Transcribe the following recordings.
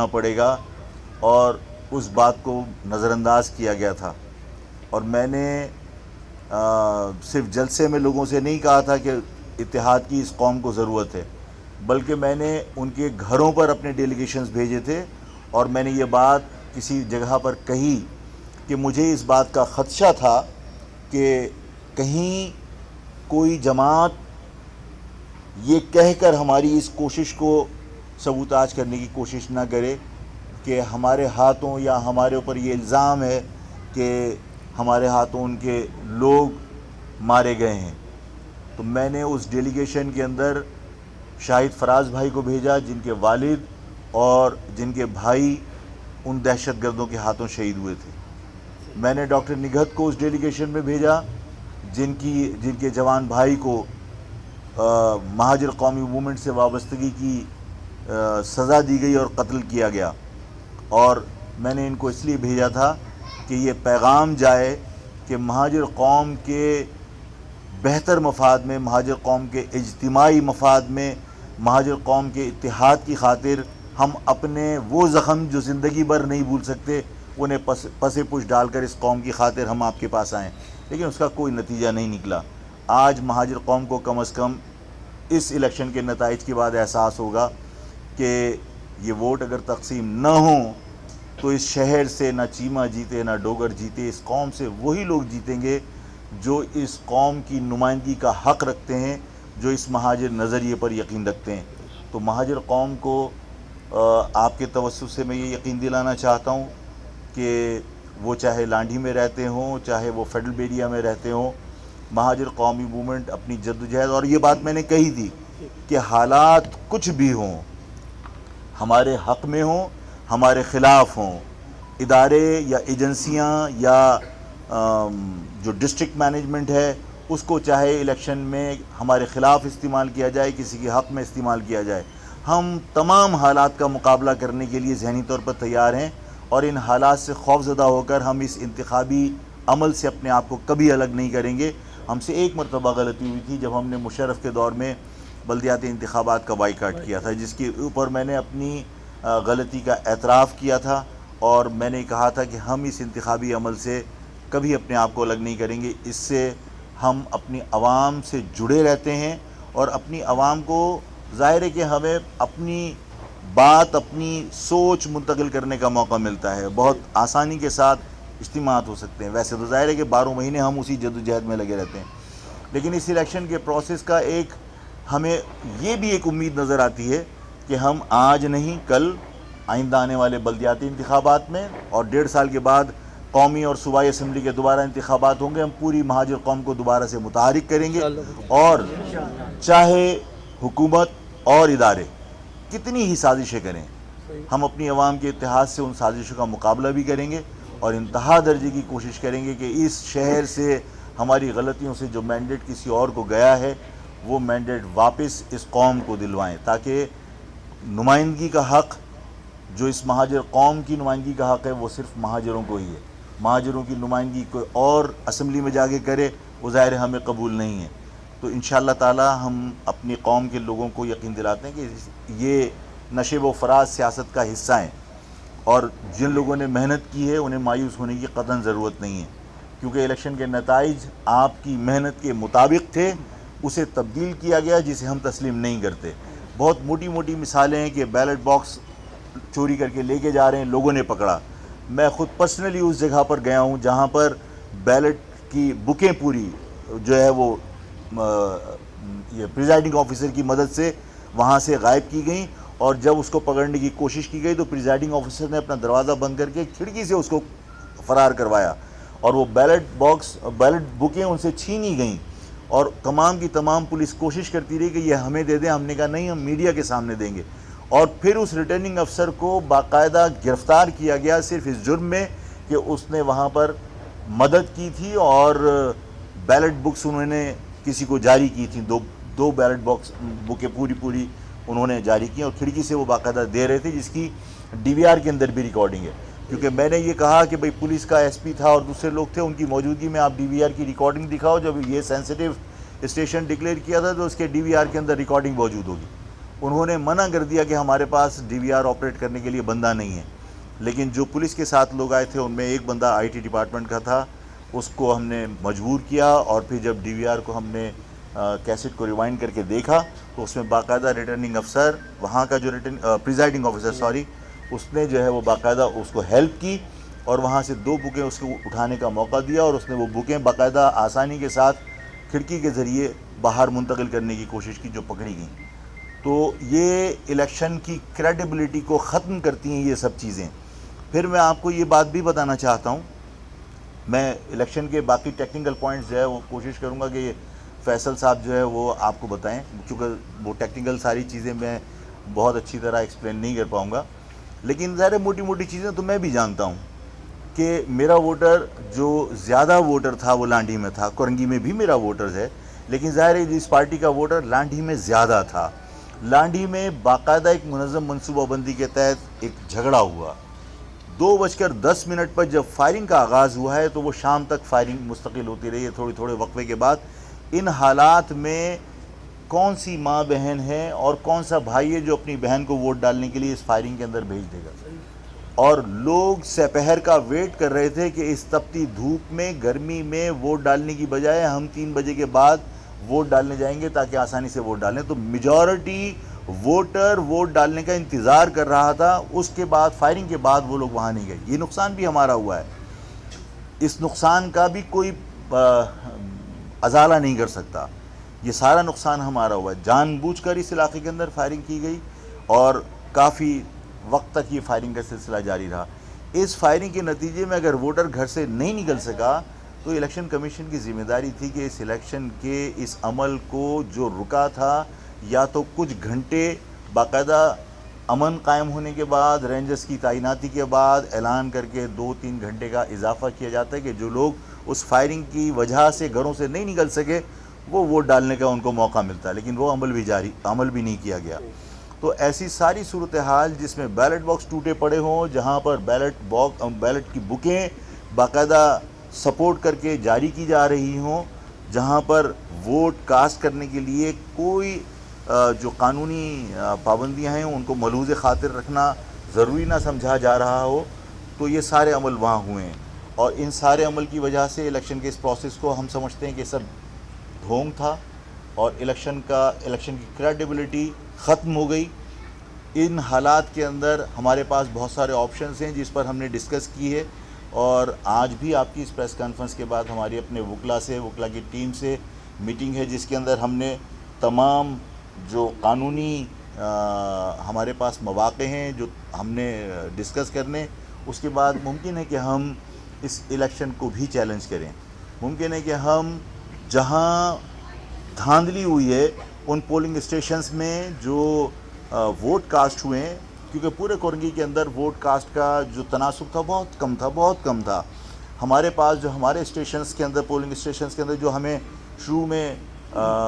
دینا پڑے گا، اور اس بات کو نظر انداز کیا گیا تھا. اور میں نے صرف جلسے میں لوگوں سے نہیں کہا تھا کہ اتحاد کی اس قوم کو ضرورت ہے، بلکہ میں نے ان کے گھروں پر اپنے ڈیلیگیشنز بھیجے تھے، اور میں نے یہ بات کسی جگہ پر کہی کہ مجھے اس بات کا خدشہ تھا کہ کہیں کوئی جماعت یہ کہہ کر ہماری اس کوشش کو سبوتاژ کرنے کی کوشش نہ کرے کہ ہمارے ہاتھوں یا ہمارے اوپر یہ الزام ہے کہ ہمارے ہاتھوں ان کے لوگ مارے گئے ہیں. تو میں نے اس ڈیلیگیشن کے اندر شاہد فراز بھائی کو بھیجا، جن کے والد اور جن کے بھائی ان دہشت گردوں کے ہاتھوں شہید ہوئے تھے. میں نے ڈاکٹر نگہت کو اس ڈیلیگیشن میں بھیجا جن کے جوان بھائی کو مہاجر قومی موومنٹ سے وابستگی کی سزا دی گئی اور قتل کیا گیا. اور میں نے ان کو اس لیے بھیجا تھا کہ یہ پیغام جائے کہ مہاجر قوم کے بہتر مفاد میں، مہاجر قوم کے اجتماعی مفاد میں، مہاجر قوم کے اتحاد کی خاطر ہم اپنے وہ زخم جو زندگی بھر نہیں بھول سکتے انہیں پس پش ڈال کر اس قوم کی خاطر ہم آپ کے پاس آئیں. لیکن اس کا کوئی نتیجہ نہیں نکلا. آج مہاجر قوم کو کم از کم اس الیکشن کے نتائج کے بعد احساس ہوگا کہ یہ ووٹ اگر تقسیم نہ ہوں تو اس شہر سے نہ چیمہ جیتے نہ ڈوگر جیتے، اس قوم سے وہی لوگ جیتیں گے جو اس قوم کی نمائندگی کا حق رکھتے ہیں، جو اس مہاجر نظریے پر یقین رکھتے ہیں. تو مہاجر قوم کو آپ کے توسط سے میں یہ یقین دلانا چاہتا ہوں کہ وہ چاہے لانڈھی میں رہتے ہوں، چاہے وہ فیڈرل بیریا میں رہتے ہوں، مہاجر قومی موومنٹ اپنی جدوجہد، اور یہ بات میں نے کہی تھی کہ حالات کچھ بھی ہوں، ہمارے حق میں ہوں، ہمارے خلاف ہوں، ادارے یا ایجنسیاں یا جو ڈسٹرکٹ مینجمنٹ ہے اس کو چاہے الیکشن میں ہمارے خلاف استعمال کیا جائے، کسی کے حق میں استعمال کیا جائے، ہم تمام حالات کا مقابلہ کرنے کے لیے ذہنی طور پر تیار ہیں. اور ان حالات سے خوف زدہ ہو کر ہم اس انتخابی عمل سے اپنے آپ کو کبھی الگ نہیں کریں گے. ہم سے ایک مرتبہ غلطی ہوئی تھی جب ہم نے مشرف کے دور میں بلدیاتی انتخابات کا بائیکاٹ کیا تھا، جس کے اوپر میں نے اپنی غلطی کا اعتراف کیا تھا، اور میں نے کہا تھا کہ ہم اس انتخابی عمل سے کبھی اپنے آپ کو الگ نہیں کریں گے. اس سے ہم اپنی عوام سے جڑے رہتے ہیں، اور اپنی عوام کو ظاہر ہے کہ ہمیں اپنی بات، اپنی سوچ منتقل کرنے کا موقع ملتا ہے. بہت آسانی کے ساتھ اجتماعات ہو سکتے ہیں. ویسے تو ظاہر ہے کہ 12 مہینے ہم اسی جدوجہد میں لگے رہتے ہیں، لیکن اس الیکشن کے پروسیس کا ہمیں یہ بھی ایک امید نظر آتی ہے کہ ہم آج نہیں کل آئندہ آنے والے بلدیاتی انتخابات میں اور 1.5 سال کے بعد قومی اور صوبائی اسمبلی کے دوبارہ انتخابات ہوں گے، ہم پوری مہاجر قوم کو دوبارہ سے متحرک کریں گے. اور چاہے حکومت اور ادارے کتنی ہی سازشیں کریں، ہم اپنی عوام کے اتحاد سے ان سازشوں کا مقابلہ بھی کریں گے، اور انتہا درجے کی کوشش کریں گے کہ اس شہر سے ہماری غلطیوں سے جو مینڈیٹ کسی اور کو گیا ہے وہ مینڈیٹ واپس اس قوم کو دلوائیں، تاکہ نمائندگی کا حق جو اس مہاجر قوم کی نمائندگی کا حق ہے وہ صرف مہاجروں کو ہی ہے. مہاجروں کی نمائندگی کوئی اور اسمبلی میں جا کے کرے وہ ظاہر ہمیں قبول نہیں ہے. تو انشاءاللہ تعالی ہم اپنی قوم کے لوگوں کو یقین دلاتے ہیں کہ یہ نشیب و فراز سیاست کا حصہ ہیں، اور جن لوگوں نے محنت کی ہے انہیں مایوس ہونے کی قطعاً ضرورت نہیں ہے، کیونکہ الیکشن کے نتائج آپ کی محنت کے مطابق تھے. اسے تبدیل کیا گیا جسے ہم تسلیم نہیں کرتے. بہت موٹی موٹی مثالیں ہیں کہ بیلٹ باکس چوری کر کے لے کے جا رہے ہیں، لوگوں نے پکڑا. میں خود پرسنلی اس جگہ پر گیا ہوں جہاں پر بیلٹ کی بکیں پوری جو ہے وہ یہ پریزائڈنگ آفیسر کی مدد سے وہاں سے غائب کی گئیں، اور جب اس کو پکڑنے کی کوشش کی گئی تو پریزائڈنگ آفیسر نے اپنا دروازہ بند کر کے کھڑکی سے اس کو فرار کروایا، اور وہ بیلٹ بکیں ان سے چھینی گئیں. اور تمام کی تمام پولیس کوشش کرتی رہی کہ یہ ہمیں دے دیں. ہم نے کہا نہیں، ہم میڈیا کے سامنے دیں گے. اور پھر اس ریٹرننگ افسر کو باقاعدہ گرفتار کیا گیا صرف اس جرم میں کہ اس نے وہاں پر مدد کی تھی اور بیلٹ بکس انہوں نے کسی کو جاری کی تھیں. دو بیلٹ بکیں پوری انہوں نے جاری کی، اور کھڑکی سے وہ باقاعدہ دے رہے تھے، جس کی ڈی وی آر کے اندر بھی ریکارڈنگ ہے. کیونکہ میں نے یہ کہا کہ بھئی پولیس کا ایس پی تھا اور دوسرے لوگ تھے، ان کی موجودگی میں آپ ڈی وی آر کی ریکارڈنگ دکھاؤ. جب یہ سینسٹیو اسٹیشن ڈکلیئر کیا تھا تو اس کے ڈی وی آر کے اندر ریکارڈنگ موجود ہوگی. انہوں نے منع کر دیا کہ ہمارے پاس ڈی وی آر آپریٹ کرنے کے لیے بندہ نہیں ہے، لیکن جو پولیس کے ساتھ لوگ آئے تھے ان میں ایک بندہ آئی ٹی ڈپارٹمنٹ کا تھا، اس کو ہم نے مجبور کیا، اور پھر جب ڈی وی آر کو ہم نے کیسٹ کو ریوائنڈ کر کے دیکھا تو اس میں باقاعدہ ریٹرننگ افسر، وہاں کا جو پریزائڈنگ آفیسر اس نے جو ہے وہ باقاعدہ اس کو ہیلپ کی، اور وہاں سے 2 بکیں اس کو اٹھانے کا موقع دیا، اور اس نے وہ بکیں باقاعدہ آسانی کے ساتھ کھڑکی کے ذریعے باہر منتقل کرنے کی کوشش کی جو پکڑی گئیں۔ تو یہ الیکشن کی کریڈیبلٹی کو ختم کرتی ہیں یہ سب چیزیں۔ پھر میں آپ کو یہ بات بھی بتانا چاہتا ہوں، میں الیکشن کے باقی ٹیکنیکل پوائنٹس جو ہے وہ کوشش کروں گا کہ فیصل صاحب جو ہے وہ آپ کو بتائیں، کیونکہ وہ ٹیکنیکل ساری چیزیں میں بہت اچھی طرح ایکسپلین نہیں کر پاؤں گا، لیکن ظاہر موٹی موٹی چیزیں تو میں بھی جانتا ہوں کہ میرا ووٹر جو زیادہ ووٹر تھا وہ لانڈھی میں تھا، کورنگی میں بھی میرا ووٹر ہے، لیکن ظاہر ہے جس پارٹی کا ووٹر لانڈھی میں زیادہ تھا۔ لانڈھی میں باقاعدہ ایک منظم منصوبہ بندی کے تحت ایک جھگڑا ہوا، 2:10 پر جب فائرنگ کا آغاز ہوا ہے تو وہ شام تک فائرنگ مستقل ہوتی رہی ہے، تھوڑے وقفے کے بعد۔ ان حالات میں کون سی ماں بہن ہے اور کون سا بھائی ہے جو اپنی بہن کو ووٹ ڈالنے کے لیے اس فائرنگ کے اندر بھیج دے گا؟ اور لوگ سپہر کا ویٹ کر رہے تھے کہ اس تپتی دھوپ میں، گرمی میں ووٹ ڈالنے کی بجائے ہم 3 بجے کے بعد ووٹ ڈالنے جائیں گے تاکہ آسانی سے ووٹ ڈالیں۔ تو میجورٹی ووٹر ووٹ ڈالنے کا انتظار کر رہا تھا، اس کے بعد فائرنگ کے بعد وہ لوگ وہاں نہیں گئے۔ یہ نقصان بھی ہمارا ہوا ہے، اس نقصان کا بھی کوئی ازالہ نہیں کر سکتا، یہ سارا نقصان ہمارا ہوا ہے۔ جان بوجھ کر اس علاقے کے اندر فائرنگ کی گئی اور کافی وقت تک یہ فائرنگ کا سلسلہ جاری رہا۔ اس فائرنگ کے نتیجے میں اگر ووٹر گھر سے نہیں نکل سکا تو الیکشن کمیشن کی ذمہ داری تھی کہ اس الیکشن کے اس عمل کو جو رکا تھا، یا تو کچھ گھنٹے باقاعدہ امن قائم ہونے کے بعد، رینجرز کی تعیناتی کے بعد اعلان کر کے 2-3 گھنٹے کا اضافہ کیا جاتا ہے کہ جو لوگ اس فائرنگ کی وجہ سے گھروں سے نہیں نکل سکے وہ ووٹ ڈالنے کا ان کو موقع ملتا ہے، لیکن وہ عمل بھی نہیں کیا گیا۔ تو ایسی ساری صورتحال جس میں بیلٹ باکس ٹوٹے پڑے ہوں، جہاں پر بیلٹ کی بکیں باقاعدہ سپورٹ کر کے جاری کی جا رہی ہوں، جہاں پر ووٹ کاسٹ کرنے کے لیے کوئی جو قانونی پابندیاں ہیں ان کو ملحوظ خاطر رکھنا ضروری نہ سمجھا جا رہا ہو، تو یہ سارے عمل وہاں ہوئے ہیں، اور ان سارے عمل کی وجہ سے الیکشن کے اس پروسیس کو ہم سمجھتے ہیں کہ سب ڈھونگ تھا، اور الیکشن کی کریڈیبلٹی ختم ہو گئی۔ ان حالات کے اندر ہمارے پاس بہت سارے آپشنز ہیں جس پر ہم نے ڈسکس کی ہے، اور آج بھی آپ کی اس پریس کانفرنس کے بعد ہماری اپنے وکلا کی ٹیم سے میٹنگ ہے جس کے اندر ہم نے تمام جو قانونی ہمارے پاس مواقع ہیں جو ہم نے ڈسکس کرنے، اس کے بعد ممکن ہے کہ ہم اس الیکشن کو بھی چیلنج کریں۔ ممکن ہے کہ ہم جہاں دھاندلی ہوئی ہے ان پولنگ اسٹیشنز میں جو ووٹ کاسٹ ہوئے ہیں، کیونکہ پورے کورنگی کے اندر ووٹ کاسٹ کا جو تناسب تھا بہت کم تھا۔ ہمارے پاس جو ہمارے اسٹیشنز کے اندر، پولنگ اسٹیشنز کے اندر جو ہمیں شروع میں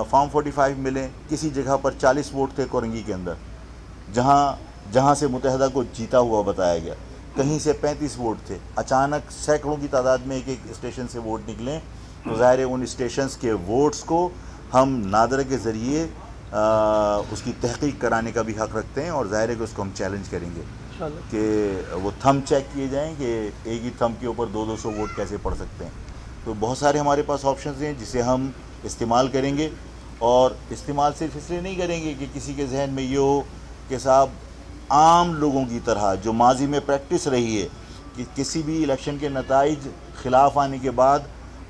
فارم 45 ملے، کسی جگہ پر 40 ووٹ تھے کورنگی کے اندر، جہاں سے متحدہ کو جیتا ہوا بتایا گیا، کہیں سے 35 ووٹ تھے، اچانک سینکڑوں کی تعداد میں ایک اسٹیشن سے ووٹ نکلیں، تو ظاہر ہے ان اسٹیشنز کے ووٹس کو ہم نادرہ کے ذریعے اس کی تحقیق کرانے کا بھی حق رکھتے ہیں، اور ظاہر ہے کہ اس کو ہم چیلنج کریں گے کہ وہ تھم چیک کیے جائیں کہ ایک ہی تھم کے اوپر 200 ووٹ کیسے پڑ سکتے ہیں۔ تو بہت سارے ہمارے پاس آپشنز ہیں جسے ہم استعمال کریں گے، اور استعمال صرف اس لیے نہیں کریں گے کہ کسی کے ذہن میں یہ ہو کہ صاحب عام لوگوں کی طرح جو ماضی میں پریکٹس رہی ہے کہ کسی بھی الیکشن کے نتائج خلاف آنے کے بعد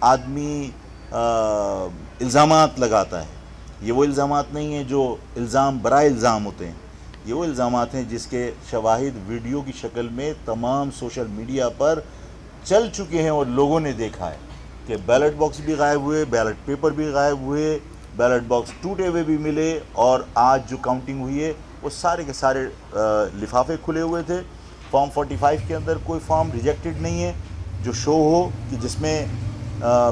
آدمی الزامات لگاتا ہے، یہ وہ الزامات نہیں ہیں جو الزام برائے الزام ہوتے ہیں، یہ وہ الزامات ہیں جس کے شواہد ویڈیو کی شکل میں تمام سوشل میڈیا پر چل چکے ہیں، اور لوگوں نے دیکھا ہے کہ بیلٹ باکس بھی غائب ہوئے، بیلٹ پیپر بھی غائب ہوئے، بیلٹ باکس ٹوٹے ہوئے بھی ملے، اور آج جو کاؤنٹنگ ہوئی ہے وہ سارے کے سارے لفافے کھلے ہوئے تھے۔ فارم 45 کے اندر کوئی فارم ریجیکٹڈ نہیں ہے جو شو ہو کہ جس میں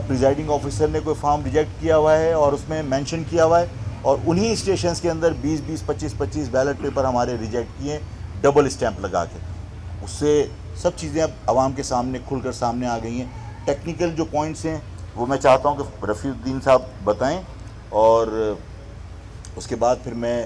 پریزائڈنگ آفیسر نے کوئی فارم ریجیکٹ کیا ہوا ہے اور اس میں مینشن کیا ہوا ہے، اور انہی اسٹیشنز کے اندر 20 25 بیلٹ پیپر ہمارے ریجیکٹ کیے ڈبل اسٹیمپ لگا کے۔ اس سے سب چیزیں اب عوام کے سامنے کھل کر سامنے آ گئی ہیں۔ ٹیکنیکل جو پوائنٹس ہیں وہ میں چاہتا ہوں کہ رفیع الدین صاحب بتائیں، اور اس کے بعد پھر میں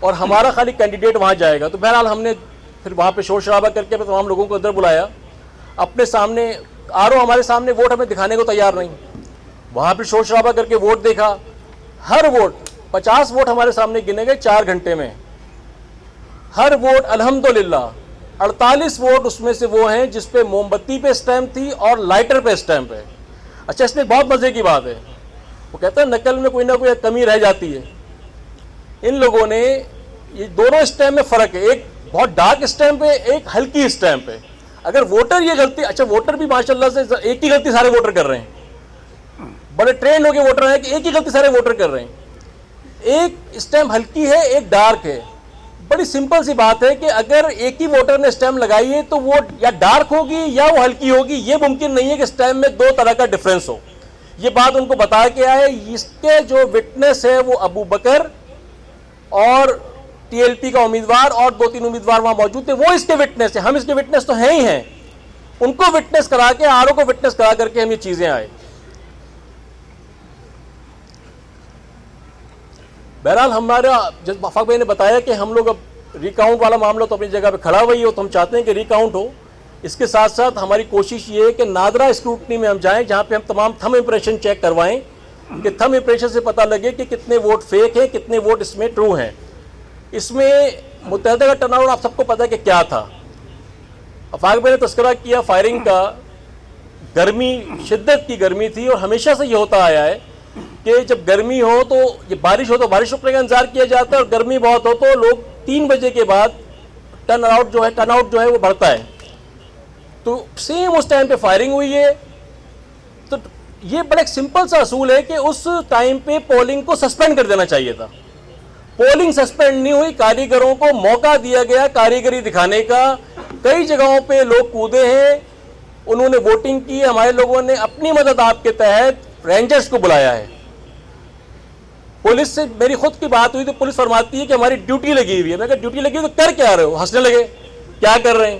اور ہمارا خالی کینڈیڈیٹ وہاں جائے گا. تو بہرحال ہم نے پھر وہاں پہ شور شرابہ کر کے تمام لوگوں کو اندر بلایا. اپنے سامنے ہمارے سامنے ووٹ ہمیں دکھانے کو تیار نہیں. وہاں پہ شور شرابہ کر کے ووٹ دیکھا. ہر ووٹ 50 ووٹ ہمارے سامنے گنے گئے 4 گھنٹے میں. ہر ووٹ الحمدللہ 48 ووٹ اس میں سے وہ ہیں جس پہ موم بتی پہ اسٹیمپ تھی اور لائٹر پہ اسٹیمپ ہے. اچھا اس میں بہت مزے کی بات ہے, وہ کہتا ہے نقل میں کوئی نہ کوئی کمی رہ جاتی ہے. ان لوگوں نے یہ دونوں اسٹیمپ میں فرق ہے, ایک بہت ڈارک اسٹیمپ ہے, ایک ہلکی اسٹیمپ ہے. اگر ووٹر یہ غلطی, اچھا ووٹر بھی ماشاءاللہ سے ایک ہی غلطی سارے ووٹر کر رہے ہیں, بڑے ٹرینڈ ہو کے ووٹر ہیں کہ ایک ہی غلطی سارے ووٹر کر رہے ہیں. ایک اسٹیمپ ہلکی ہے, ایک ڈارک ہے. بڑی سمپل سی بات ہے کہ اگر ایک ہی ووٹر نے اسٹیمپ لگائی ہے تو وہ یا ڈارک ہوگی یا وہ ہلکی ہوگی. یہ ممکن نہیں ہے کہ اسٹیمپ میں 2 طرح کا ڈفرینس ہو. یہ بات ان کو بتا کے آئے. اس کے جو وٹنس ہے وہ ابو بکر اور ٹی ایل پی کا امیدوار اور 2-3 امیدوار وہاں موجود تھے, وہ اس کے وٹنس ہیں. ہم اس کے وٹنس تو ہیں ہی ہیں. ان کو وٹنس کرا کے, آر او کو وٹنس کرا کر کے ہم یہ چیزیں آئے. بہرحال ہمارا جب آفاق بھائی نے بتایا کہ ہم لوگ اب ریکاؤنٹ والا معاملہ تو اپنی جگہ پہ کھڑا ہوئی ہو, تو ہم چاہتے ہیں کہ ریکاؤنٹ ہو. اس کے ساتھ ساتھ ہماری کوشش یہ ہے کہ نادرا اسکروٹنی میں ہم جائیں, جہاں پہ ہم تمام تھم امپریشن چیک کروائیں کہ تھم امپریشن سے پتہ لگے کہ کتنے ووٹ فیک ہیں, کتنے ووٹ اس میں ٹرو ہیں. اس میں متحدہ کا ٹرن آؤٹ آپ سب کو پتہ ہے کہ کیا تھا. آفاق بھائی نے تذکرہ کیا فائرنگ کا. گرمی, شدت کی گرمی تھی, اور ہمیشہ سے یہ ہوتا آیا ہے کہ جب گرمی ہو تو یہ بارش ہو تو بارش رکنے کا انتظار کیا جاتا ہے, اور گرمی بہت ہو تو لوگ 3 بجے کے بعد ٹرن آؤٹ جو ہے وہ بڑھتا ہے. تو سیم اس ٹائم پہ فائرنگ ہوئی ہے. تو یہ بڑا ایک سمپل سا اصول ہے کہ اس ٹائم پہ پولنگ کو سسپینڈ کر دینا چاہیے تھا. پولنگ سسپینڈ نہیں ہوئی, کاریگروں کو موقع دیا گیا کاریگری دکھانے کا. کئی جگہوں پہ لوگ کودے ہیں, انہوں نے ووٹنگ کی. ہمارے لوگوں نے اپنی مدد آپ کے تحت رینجرز کو بلایا ہے. پولیس سے میری خود کی بات ہوئی تو پولیس فرماتی ہے کہ ہماری ڈیوٹی لگی ہوئی ہے. میں کہا ڈیوٹی لگی ہوئی تو کر کیا رہے ہو؟ ہنسنے لگے, کیا کر رہے ہیں؟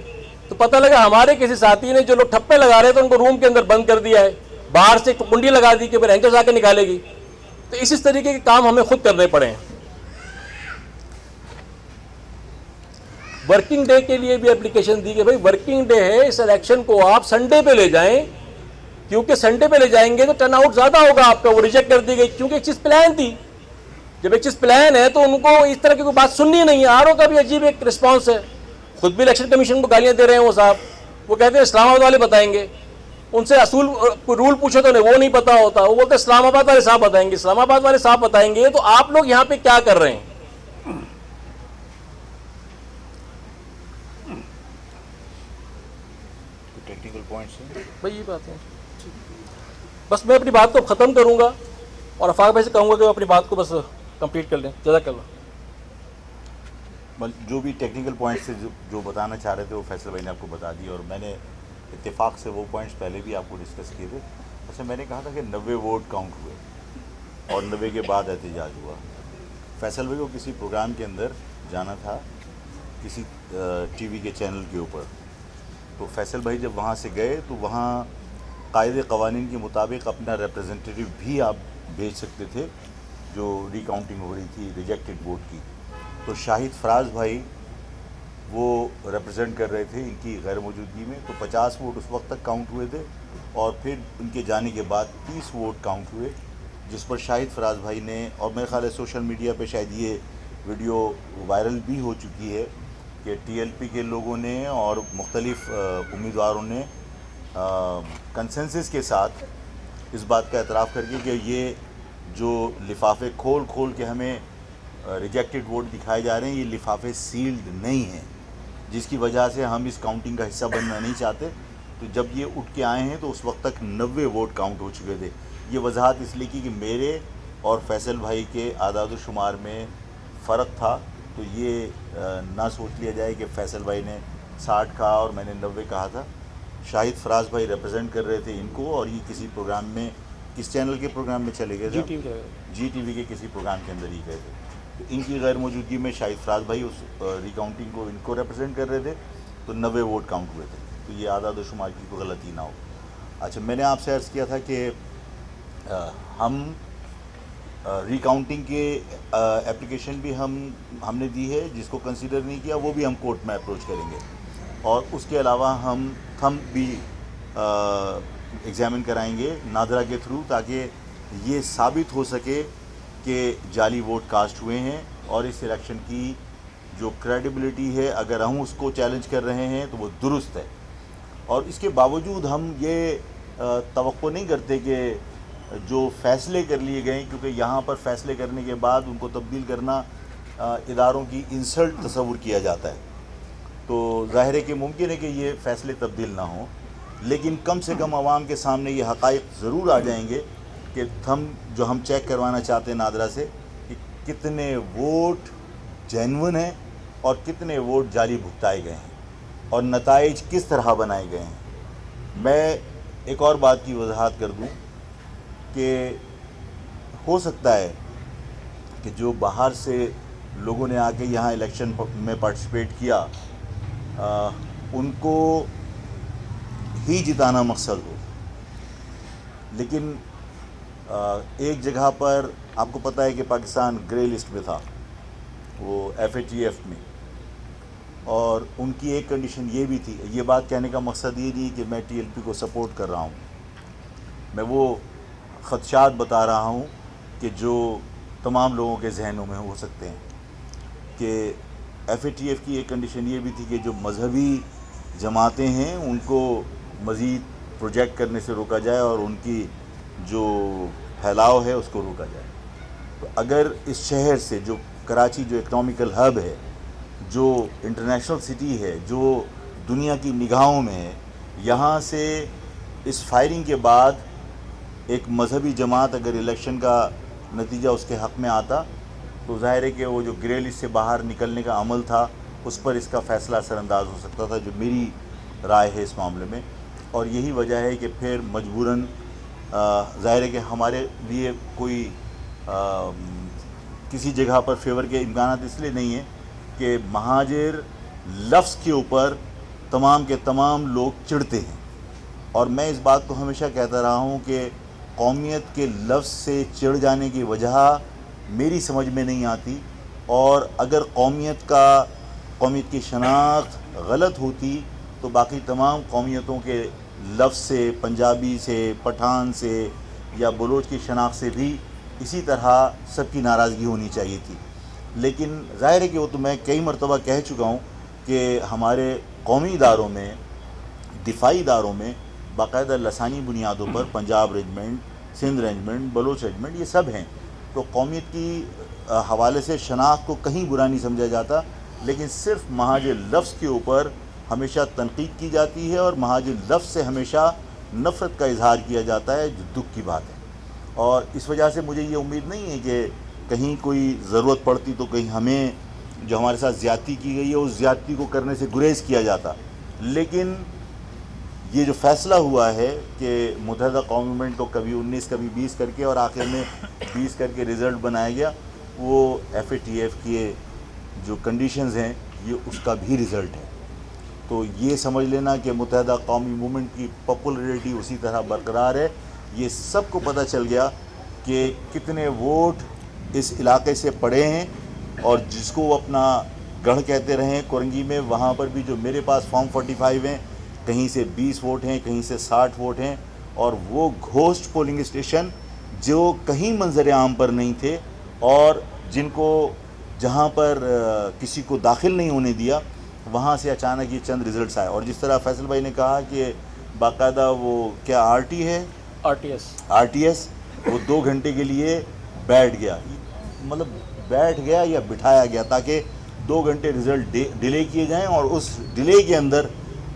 تو پتہ لگا ہمارے کسی ساتھی نے جو لوگ ٹھپے لگا رہے تھے ان کو روم کے اندر بند کر دیا ہے, باہر سے ایک کنڈی لگا دی کہ رینجرز آ کے نکالے گی. تو اس طریقے کے کام ہمیں خود کرنے پڑے ہیں. ورکنگ ڈے کے لیے بھی اپلیکیشن دی کہ بھائی ورکنگ ڈے ہے, اس الیکشن کو آپ سنڈے پہ لے جائیں, کیونکہ سنڈے پہ لے جائیں گے تو ٹرن آؤٹ زیادہ ہوگا آپ کا. وہ ریجیکٹ کر دی گئی کیونکہ ایک چیز پلان تھی. جب ایک چیز پلان ہے تو ان کو اس طرح کی کوئی بات سننی نہیں ہے. آر او کا بھی عجیب ایک رسپانس ہے, خود بھی الیکشن کمیشن کو گالیاں دے رہے ہیں وہ صاحب. وہ کہتے ہیں اسلام آباد والے بتائیں گے. ان سے اصول کوئی رول پوچھو تو انہیں وہ نہیں پتا ہوتا, وہ بولتے اسلام آباد والے صاحب بتائیں گے. اسلام آباد والے صاحب بتائیں گے تو آپ لوگ یہاں پہ کیا کر رہے ہیں؟ ٹیکنیکل پوائنٹس ہیں بھائی یہ بات ہے. بس میں اپنی بات کو ختم کروں گا اور آفاق بھائی سے کہوں گا کہ وہ اپنی بات کو بس کمپلیٹ کر لیں. جزاک اللہ. جو بھی ٹیکنیکل پوائنٹس سے جو بتانا چاہ رہے تھے وہ فیصل بھائی نے آپ کو بتا دیا, اور میں نے اتفاق سے وہ پوائنٹس پہلے بھی آپ کو ڈسکس کیے تھے. اچھا میں نے کہا تھا کہ 90 ووٹ کاؤنٹ ہوئے اور 90 کے بعد احتجاج ہوا. فیصل بھائی کو کسی پروگرام کے اندر جانا تھا, کسی ٹی وی کے چینل کے اوپر. تو فیصل بھائی جب وہاں سے گئے تو وہاں قاعدے قوانین کے مطابق اپنا ریپرزنٹیٹیو بھی آپ بھیج سکتے تھے جو ریکاؤنٹنگ ہو رہی تھی ریجیکٹڈ ووٹ کی. تو شاہد فراز بھائی وہ ریپرزینٹ کر رہے تھے ان کی غیر موجودگی میں. تو 50 ووٹ اس وقت تک کاؤنٹ ہوئے تھے, اور پھر ان کے جانے کے بعد 30 ووٹ کاؤنٹ ہوئے, جس پر شاہد فراز بھائی نے, اور میرے خیال ہے سوشل میڈیا پہ شاید یہ ویڈیو وائرل بھی ہو چکی ہے, کہ ٹی ایل پی کے لوگوں نے اور مختلف امیدواروں نے کنسنسس کے ساتھ اس بات کا اعتراف کر کے کہ یہ جو لفافے کھول کھول کے ہمیں ریجیکٹڈ ووٹ دکھائے جا رہے ہیں, یہ لفافے سیلڈ نہیں ہیں, جس کی وجہ سے ہم اس کاؤنٹنگ کا حصہ بننا نہیں چاہتے. تو جب یہ اٹھ کے آئے ہیں تو اس وقت تک 90 ووٹ کاؤنٹ ہو چکے تھے. یہ وضاحت اس لیے کی کہ میرے اور فیصل بھائی کے اعداد و شمار میں فرق تھا, تو یہ نہ سوچ لیا جائے کہ فیصل بھائی نے 60 کہا اور میں نے 90 کہا تھا. شاہد فراز بھائی ریپرزینٹ کر رہے تھے ان کو, اور یہ کسی پروگرام میں, کس چینل کے پروگرام میں چلے گئے تھے, جی ٹی وی کے کسی پروگرام کے اندر ہی گئے تھے. تو ان کی غیر موجودگی میں شاہد فراز بھائی اس ریکاؤنٹنگ کو ان کو ریپرزینٹ کر رہے تھے, تو 90 ووٹ کاؤنٹ ہوئے تھے. تو یہ اعداد و شمار کی کوئی غلطی نہ ہو. اچھا میں نے آپ سے عرض کیا تھا کہ ہم ری کاؤنٹنگ کے اپلیکیشن بھی ہم نے دی ہے، جس کو کنسیڈر نہیں کیا وہ بھی ہم کورٹ میں اپروچ کریں گے، اور اس کے علاوہ ہم تھمب بھی ایگزامن کرائیں گے نادرا کے تھرو، تاکہ یہ ثابت ہو سکے کہ جعلی ووٹ کاسٹ ہوئے ہیں، اور اس الیکشن کی جو کریڈیبلٹی ہے اگر ہم اس کو چیلنج کر رہے ہیں تو وہ درست ہے۔ اور اس کے باوجود ہم یہ توقع نہیں کرتے کہ جو فیصلے کر لیے گئے، کیونکہ یہاں پر فیصلے کرنے کے بعد ان کو تبدیل کرنا اداروں کی انسلٹ تصور کیا جاتا ہے، تو ظاہر ہے کہ ممکن ہے کہ یہ فیصلے تبدیل نہ ہوں، لیکن کم سے کم عوام کے سامنے یہ حقائق ضرور آ جائیں گے کہ جو ہم چیک کروانا چاہتے ہیں نادرا سے، کہ کتنے ووٹ جینون ہیں اور کتنے ووٹ جعلی بھگتائے گئے ہیں، اور نتائج کس طرح بنائے گئے ہیں۔ میں ایک اور بات کی وضاحت کر دوں کہ ہو سکتا ہے کہ جو باہر سے لوگوں نے آ کے یہاں الیکشن میں پارٹیسپیٹ کیا، ان کو ہی جتانا مقصد ہو، لیکن ایک جگہ پر آپ کو پتہ ہے کہ پاکستان گرے لسٹ میں تھا، وہ FATF میں، اور ان کی ایک کنڈیشن یہ بھی تھی۔ یہ بات کہنے کا مقصد یہ نہیں کہ میں TLP کو سپورٹ کر رہا ہوں، میں وہ خدشات بتا رہا ہوں کہ جو تمام لوگوں کے ذہنوں میں ہو سکتے ہیں، کہ FATF کی ایک کنڈیشن یہ بھی تھی کہ جو مذہبی جماعتیں ہیں ان کو مزید پروجیکٹ کرنے سے روکا جائے اور ان کی جو پھیلاؤ ہے اس کو روکا جائے۔ تو اگر اس شہر سے، جو کراچی جو اکنامیکل ہب ہے، جو انٹرنیشنل سٹی ہے، جو دنیا کی نگاہوں میں ہے، یہاں سے اس فائرنگ کے بعد ایک مذہبی جماعت اگر الیکشن کا نتیجہ اس کے حق میں آتا، تو ظاہر ہے کہ وہ جو گرے لسٹ سے باہر نکلنے کا عمل تھا اس پر اس کا فیصلہ اثر انداز ہو سکتا تھا، جو میری رائے ہے اس معاملے میں۔ اور یہی وجہ ہے کہ پھر مجبوراً ظاہر ہے کہ ہمارے لیے کوئی کسی جگہ پر فیور کے امکانات اس لیے نہیں ہیں کہ مہاجر لفظ کے اوپر تمام کے تمام لوگ چڑھتے ہیں، اور میں اس بات کو ہمیشہ کہتا رہا ہوں کہ قومیت کے لفظ سے چڑھ جانے کی وجہ میری سمجھ میں نہیں آتی، اور اگر قومیت کی شناخت غلط ہوتی تو باقی تمام قومیتوں کے لفظ سے، پنجابی سے، پٹھان سے یا بلوچ کی شناخت سے بھی اسی طرح سب کی ناراضگی ہونی چاہیے تھی۔ لیکن ظاہر ہے کہ وہ تو میں کئی مرتبہ کہہ چکا ہوں کہ ہمارے قومی اداروں میں، دفاعی اداروں میں باقاعدہ لسانی بنیادوں پر Punjab regiment, Sindh regiment, Baloch regiment, یہ سب ہیں، تو قومیت کی حوالے سے شناخت کو کہیں برا نہیں سمجھا جاتا، لیکن صرف مہاجر لفظ کے اوپر ہمیشہ تنقید کی جاتی ہے، اور مہاجر لفظ سے ہمیشہ نفرت کا اظہار کیا جاتا ہے، جو دکھ کی بات ہے۔ اور اس وجہ سے مجھے یہ امید نہیں ہے کہ کہیں کوئی ضرورت پڑتی تو کہیں ہمیں جو ہمارے ساتھ زیادتی کی گئی ہے اس زیادتی کو کرنے سے گریز کیا جاتا، لیکن یہ جو فیصلہ ہوا ہے کہ متحدہ قومی موومنٹ کو کبھی 19 کبھی 20 کر کے اور آخر میں 20 کر کے رزلٹ بنایا گیا، وہ FATF کے جو کنڈیشنز ہیں یہ اس کا بھی رزلٹ ہے۔ تو یہ سمجھ لینا کہ متحدہ قومی موومنٹ کی پاپولرٹی اسی طرح برقرار ہے۔ یہ سب کو پتہ چل گیا کہ کتنے ووٹ اس علاقے سے پڑے ہیں، اور جس کو وہ اپنا گڑھ کہتے رہے ہیں کورنگی میں، وہاں پر بھی جو میرے پاس فارم 45 ہیں، کہیں سے 20 ووٹ ہیں، کہیں سے 60 ووٹ ہیں، اور وہ گھوسٹ پولنگ اسٹیشن جو کہیں منظر عام پر نہیں تھے، اور جن کو جہاں پر کسی کو داخل نہیں ہونے دیا، وہاں سے اچانک یہ چند ریزلٹس آئے۔ اور جس طرح فیصل بھائی نے کہا کہ باقاعدہ وہ کیا RT ہے، RTS، وہ 2 گھنٹے کے لیے بیٹھ گیا، مطلب بیٹھ گیا یا بٹھایا گیا تاکہ 2 گھنٹے رزلٹ ڈیلے کیے جائیں، اور اس ڈیلے کے اندر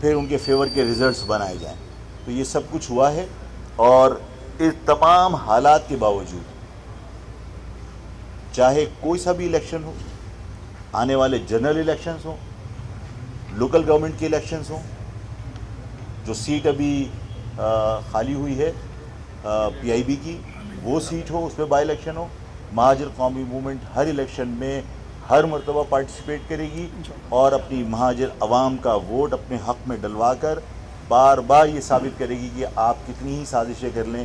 پھر ان کے فیور کے ریزلٹس بنائے جائیں۔ تو یہ سب کچھ ہوا ہے، اور اس تمام حالات کے باوجود چاہے کوئی سا بھی الیکشن ہو، آنے والے جنرل الیکشنز ہوں، لوکل گورنمنٹ کے الیکشنز ہوں، جو سیٹ ابھی خالی ہوئی ہے PIB کی، وہ سیٹ ہو، اس میں بائی الیکشن ہو، مہاجر قومی موومنٹ ہر الیکشن میں ہر مرتبہ پارٹیسپیٹ کرے گی، اور اپنی مہاجر عوام کا ووٹ اپنے حق میں ڈلوا کر بار بار یہ ثابت کرے گی کہ آپ کتنی ہی سازشیں کر لیں،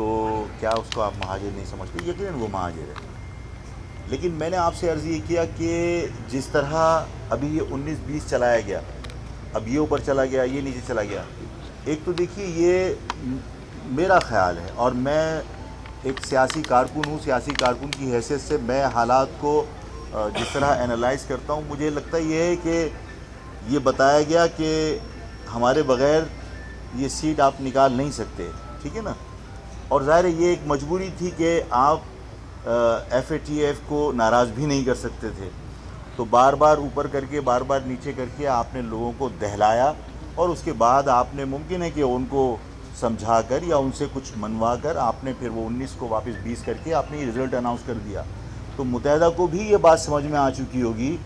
تو کیا اس کو آپ مہاجر نہیں سمجھتے؟ یقیناً وہ مہاجر ہے، لیکن میں نے آپ سے عرض یہ کیا کہ جس طرح ابھی یہ 19-20 چلایا گیا، اب یہ اوپر چلا گیا، یہ نیچے چلا گیا، ایک تو دیکھیے یہ میرا خیال ہے، اور میں ایک سیاسی کارکن ہوں، سیاسی کارکن کی حیثیت سے میں حالات کو جس طرح انالائز کرتا ہوں، مجھے لگتا یہ ہے کہ یہ بتایا گیا کہ ہمارے بغیر یہ سیٹ آپ نکال نہیں سکتے، ٹھیک ہے نا، اور ظاہر ہے یہ ایک مجبوری تھی کہ آپ ایف اے ٹی ایف کو ناراض بھی نہیں کر سکتے تھے، تو بار بار اوپر کر کے بار بار نیچے کر کے آپ نے لوگوں کو دہلایا، اور اس کے بعد آپ نے ممکن ہے کہ ان کو سمجھا کر یا ان سے کچھ منوا کر آپ نے پھر وہ 19 کو واپس 20 کر کے آپ نے یہ رزلٹ اناؤنس کر دیا، تو متحدہ کو بھی یہ بات سمجھ میں آ چکی ہوگی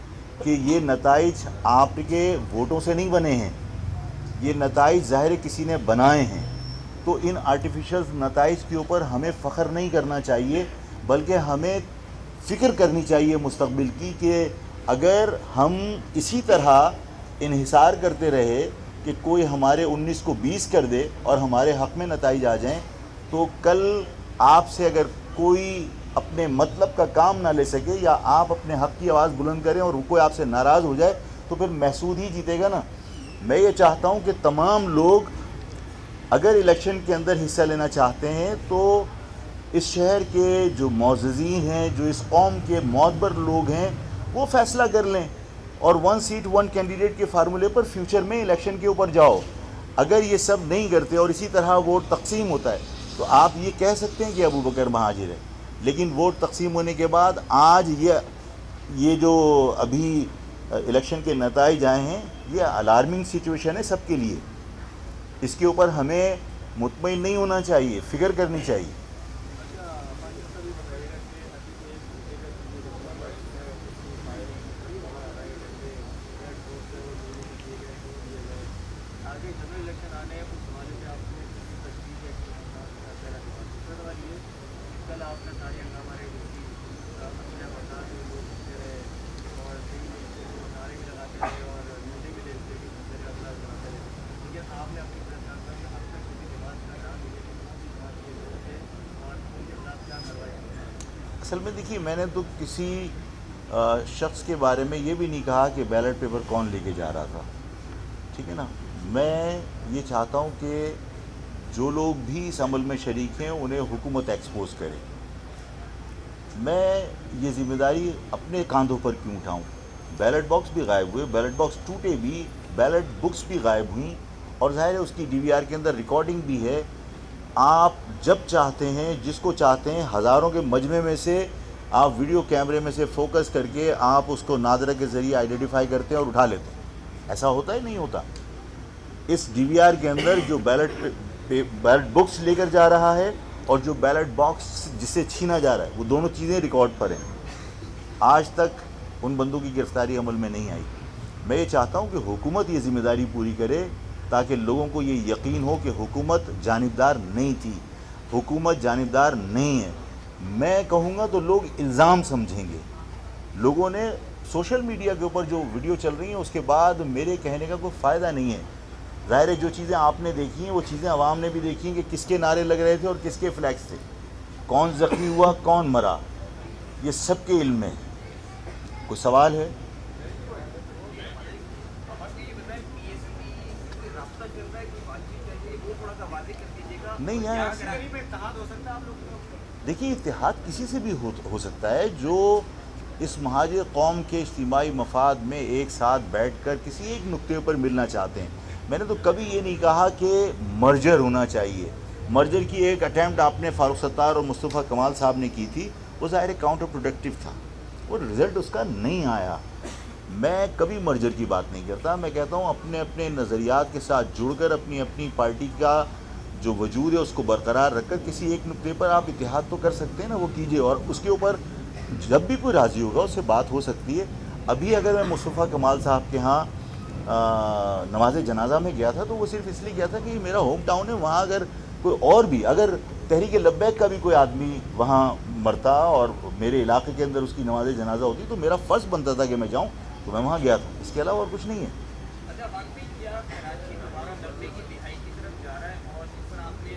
کہ یہ نتائج آپ کے ووٹوں سے نہیں بنے ہیں، یہ نتائج ظاہر کسی نے بنائے ہیں، تو ان آرٹیفیشل نتائج کے اوپر ہمیں فخر نہیں کرنا چاہیے، بلکہ ہمیں فکر کرنی چاہیے مستقبل کی کہ اگر ہم اسی طرح انحصار کرتے رہے کہ کوئی ہمارے 19 کو 20 کر دے اور ہمارے حق میں نتائج آ جائیں، تو کل آپ سے اگر کوئی اپنے مطلب کا کام نہ لے سکے یا آپ اپنے حق کی آواز بلند کریں اور کوئی آپ سے ناراض ہو جائے تو پھر محسود ہی جیتے گا نا۔ میں یہ چاہتا ہوں کہ تمام لوگ اگر الیکشن کے اندر حصہ لینا چاہتے ہیں تو اس شہر کے جو معززین ہیں، جو اس قوم کے معتبر لوگ ہیں، وہ فیصلہ کر لیں اور 1 سیٹ 1 کینڈیڈیٹ کے فارمولے پر فیوچر میں الیکشن کے اوپر جاؤ۔ اگر یہ سب نہیں کرتے اور اسی طرح ووٹ تقسیم ہوتا ہے تو آپ یہ کہہ سکتے ہیں کہ ابو بکر مہاجر ہے، لیکن ووٹ تقسیم ہونے کے بعد آج یہ جو ابھی الیکشن کے نتائج آئے ہیں، یہ الارمنگ سچویشن ہے سب کے لیے، اس کے اوپر ہمیں مطمئن نہیں ہونا چاہیے، فکر کرنی چاہیے۔ اصل میں دیکھیے میں نے تو کسی شخص کے بارے میں یہ بھی نہیں کہا کہ بیلٹ پیپر کون لے کے جا رہا تھا، ٹھیک ہے نا، میں یہ چاہتا ہوں کہ جو لوگ بھی اس عمل میں شریک ہیں انہیں حکومت ایکسپوز کرے۔ میں یہ ذمہ داری اپنے کاندھوں پر کیوں اٹھاؤں؟ بیلٹ باکس بھی غائب ہوئے، بیلٹ باکس ٹوٹے بھی، بیلٹ بکس بھی غائب ہوئیں، اور ظاہر ہے اس کی ڈی وی آر کے اندر ریکارڈنگ بھی ہے۔ آپ جب چاہتے ہیں، جس کو چاہتے ہیں، ہزاروں کے مجمع میں سے آپ ویڈیو کیمرے میں سے فوکس کر کے آپ اس کو نادرہ کے ذریعے آئیڈینٹیفائی کرتے ہیں اور اٹھا لیتے ہیں۔ ایسا ہوتا ہے نہیں ہوتا؟ اس ڈی وی آر کے اندر جو بیلٹ بکس لے کر جا رہا ہے اور جو بیلٹ باکس جسے چھینا جا رہا ہے، وہ دونوں چیزیں ریکارڈ پر ہیں۔ آج تک ان بندوں کی گرفتاری عمل میں نہیں آئی۔ میں یہ چاہتا ہوں کہ حکومت یہ ذمہ داری پوری کرے تاکہ لوگوں کو یہ یقین ہو کہ حکومت جانبدار نہیں تھی، حکومت جانبدار نہیں ہے۔ میں کہوں گا تو لوگ الزام سمجھیں گے۔ لوگوں نے سوشل میڈیا کے اوپر جو ویڈیو چل رہی ہیں اس کے بعد میرے کہنے کا کوئی فائدہ نہیں ہے۔ ظاہر ہے جو چیزیں آپ نے دیکھی ہیں وہ چیزیں عوام نے بھی دیکھی ہیں کہ کس کے نعرے لگ رہے تھے اور کس کے فلیکس تھے، کون زخمی ہوا، کون مرا، یہ سب کے علم میں۔ کوئی سوال ہے؟ نہیں ہے، دیکھیے اتحاد کسی سے بھی ہو سکتا ہے جو اس مہاجر قوم کے اجتماعی مفاد میں ایک ساتھ بیٹھ کر کسی ایک نقطے پر ملنا چاہتے ہیں۔ میں نے تو کبھی یہ نہیں کہا کہ مرجر ہونا چاہیے۔ مرجر کی ایک اٹیمپٹ آپ نے فاروق ستار اور مصطفیٰ کمال صاحب نے کی تھی، وہ ظاہر کاؤنٹر پروڈکٹیو تھا، وہ رزلٹ اس کا نہیں آیا۔ میں کبھی مرجر کی بات نہیں کرتا، میں کہتا ہوں اپنے اپنے نظریات کے ساتھ جڑ کر اپنی اپنی پارٹی کا جو وجود ہے اس کو برقرار رکھ کر کسی ایک نقطے پر آپ اتحاد تو کر سکتے ہیں نا، وہ کیجئے، اور اس کے اوپر جب بھی کوئی راضی ہوگا اس سے بات ہو سکتی ہے۔ ابھی اگر میں مصطفیٰ کمال صاحب کے ہاں نماز جنازہ میں گیا تھا تو وہ صرف اس لیے گیا تھا کہ یہ میرا ہوم ٹاؤن ہے، وہاں اگر کوئی اور بھی، اگر تحریک لبیک کا بھی کوئی آدمی وہاں مرتا اور میرے علاقے کے اندر اس کی نماز جنازہ ہوتی تو میرا فرض بنتا تھا کہ میں جاؤں، تو میں وہاں گیا تھا، اس کے علاوہ اور کچھ نہیں ہے۔ اچھا واقعی کیا کراچی دوبارہ ضربے کی دہائی کی طرف جا رہا ہے، اور اس پر آپ نے